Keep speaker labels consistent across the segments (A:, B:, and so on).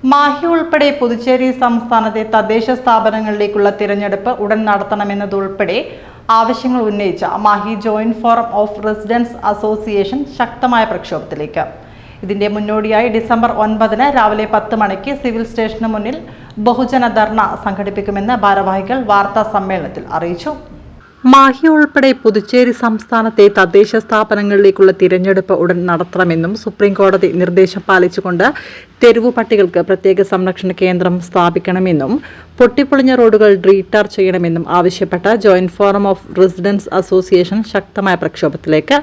A: മാഹി ഉൾപ്പെടെ പുതുച്ചേരി സംസ്ഥാനത്തെ തദ്ദേശ സ്ഥാപനങ്ങളിലേക്കുള്ള തിരഞ്ഞെടുപ്പ് ഉടൻ നടത്തണമെന്നതുൾപ്പെടെ ആവശ്യങ്ങൾ ഉന്നയിച്ച Mahe joint forum of residents association ശക്തമായ പ്രക്ഷോഭത്തിലേക്ക്. ഇതിന്റെ മുന്നോടിയായി ഡിസംബർ 9 രാവിലെ 10 മണിക്ക് സിവിൽ സ്റ്റേഷന് മുന്നിൽ ബഹുജന ധർണ സംഘടിപ്പിക്കുമെന്ന് ഭാരവാഹികൾ വാർത്താ സമ്മേളനത്തിൽ അറിയിച്ചു. മാഹി ഉൾപ്പെടെ പുതുച്ചേരി സംസ്ഥാനത്തെ തദ്ദേശ സ്ഥാപനങ്ങളിലേക്കുള്ള തിരഞ്ഞെടുപ്പ് ഉടൻ നടത്തണമെന്നും സുപ്രീം കോടതി നിർദ്ദേശം പാലിച്ചുകൊണ്ട് തെരുവു പട്ടികൾക്ക് പ്രത്യേക സംരക്ഷണ കേന്ദ്രം സ്ഥാപിക്കണമെന്നും പൊട്ടിപ്പൊളിഞ്ഞ റോഡുകൾ റീടാർ ചെയ്യണമെന്നും ആവശ്യപ്പെട്ട joint forum of residents association ശക്തമായ പ്രക്ഷോഭത്തിലേക്ക്.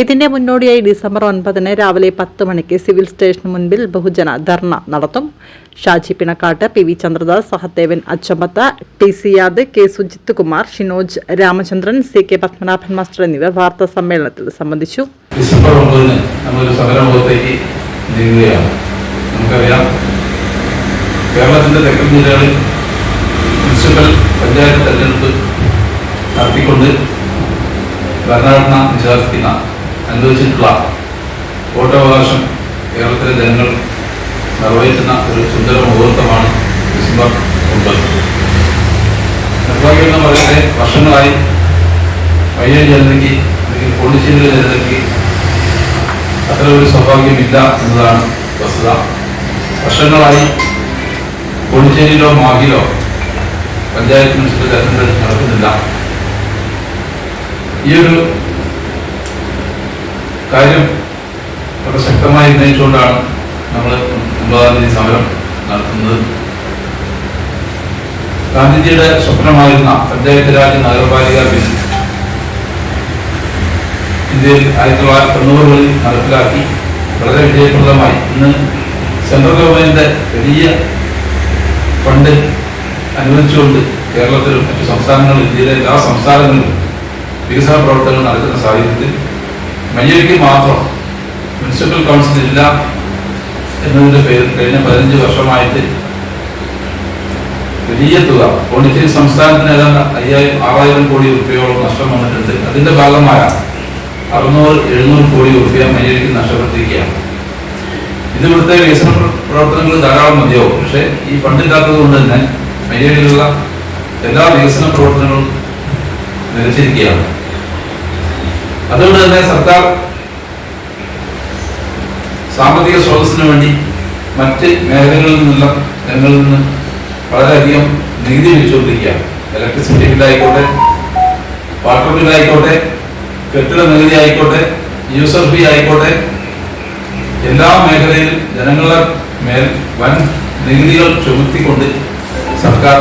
A: ഇതിന്റെ മുന്നോടിയായി ഡിസംബർ 9 രാവിലെ 10 മണിക്ക് സിവിൽ സ്റ്റേഷന് മുൻപിൽ ബഹുജന ധർണ നടത്തും. ഷാജി പിണക്കാട്ട്, പി.വി. ചന്ദ്രദാസ്, സഹദേവൻ അച്ചമ്പത്ത്, ടി.സി. യാദ്, കെ. സുജിത് കുമാർ, ഷിനോജ് രാമചന്ദ്രൻ, സി.കെ. പത്മനാഭൻ മാസ്റ്റർ എന്നിവർ വാർത്താ സമ്മേളനത്തിൽ സംബന്ധിച്ചു.
B: ഡിസംബർ 9 നമ്മളൊരു സമരമുഖത്തേക്ക് നീങ്ങുകയാണ്. നമുക്കറിയാം, കേരളത്തിന്റെ തെക്കൻ ജില്ലകളിൽ മുനിസിപ്പൽ പഞ്ചായത്ത് തെരഞ്ഞെടുപ്പ് നടത്തിക്കൊണ്ട് ഭരണഘടന നിഷേധിക്കുന്ന അനുവദിച്ചിട്ടുള്ള വോട്ടവകാശം കേരളത്തിലെ ജനങ്ങൾ നിർവഹിക്കുന്ന ഒരു സുന്ദര മുഹൂർത്തമാണ് ഡിസംബർ 9. നിർഭാഗ്യം എന്ന് പറയുന്നത് വർഷങ്ങളായി വയ്യ ജനതയ്ക്ക് അല്ലെങ്കിൽ പോണ്ടിച്ചേരിയിലെ ജനതയ്ക്ക് അത്ര ഒരു സൗഭാഗ്യമില്ല എന്നതാണ് വസ്തുത. വർഷങ്ങളായി പോണ്ടിച്ചേരിയിലോ മാഹിയിലോ പഞ്ചായത്ത് മുനിസിപ്പൽ തെരഞ്ഞെടുപ്പ് നടക്കുന്നില്ല. ഈ ഒരു കാര്യം വളരെ ശക്തമായി ഉന്നയിച്ചുകൊണ്ടാണ് നമ്മൾ 9-ാം തീയതി സമരം നടത്തുന്നത്. ഗാന്ധിജിയുടെ സ്വപ്നമായിരുന്ന പഞ്ചായത്ത് രാജ് നഗരപാലിക ബിൽ ഇന്ത്യയിൽ 1990-കളിൽ നടപ്പിലാക്കി വളരെ വിജയപ്രദമായി ഇന്ന് സെൻട്രൽ ഗവൺമെന്റിന്റെ വലിയ ഫണ്ട് അനുവദിച്ചുകൊണ്ട് കേരളത്തിലും മറ്റു സംസ്ഥാനങ്ങളിലും ഇന്ത്യയിലെ എല്ലാ സംസ്ഥാനങ്ങളിലും വികസന പ്രവർത്തനങ്ങൾ നടക്കുന്ന സാഹചര്യത്തിൽ മയ്യഴിക്ക് മാത്രം മുനിസിപ്പൽ കൗൺസിൽ ഇല്ല എന്നതിന്റെ പേരിൽ കഴിഞ്ഞ 15 വർഷമായിട്ട് വലിയ തുക പോണ്ടിച്ചേരി സംസ്ഥാനത്തിന് ഏതാണ്ട് 5,000-6,000 കോടി രൂപയോളം നഷ്ടം വന്നിട്ടുണ്ട്. അതിന്റെ ഭാഗമായ 600-700 കോടി രൂപ മയ്യഴിക്ക് നഷ്ടപ്പെട്ടിരിക്കുകയാണ്. ഇത് ഇവിടുത്തെ വികസന പ്രവർത്തനങ്ങൾ ധാരാളം മതിയാവും. പക്ഷേ ഈ ഫണ്ടില്ലാത്തത് കൊണ്ട് തന്നെ മയ്യഴിയിലുള്ള എല്ലാ വികസന പ്രവർത്തനങ്ങളും നിലച്ചിരിക്കുകയാണ്. അതുകൊണ്ട് തന്നെ സർക്കാർ സാമ്പത്തിക സ്രോതസ്സിന് വേണ്ടി മറ്റ് മേഖലകളിൽ നിന്നുള്ള ജനങ്ങളിൽ നിന്ന് വളരെയധികം നികുതി വിളിച്ചുകൊണ്ടിരിക്കുകയാണ്. ഇലക്ട്രിസിറ്റി ബില്ലായിക്കോട്ടെ, വാട്ടർ ബില്ലായിക്കോട്ടെ, കെട്ടിട നികുതി ആയിക്കോട്ടെ, യൂസർ ഫീ ആയിക്കോട്ടെ, എല്ലാ മേഖലയിലും ജനങ്ങളുടെ മേൽ വൻ നികുതികൾ ചുമത്തിക്കൊണ്ട് സർക്കാർ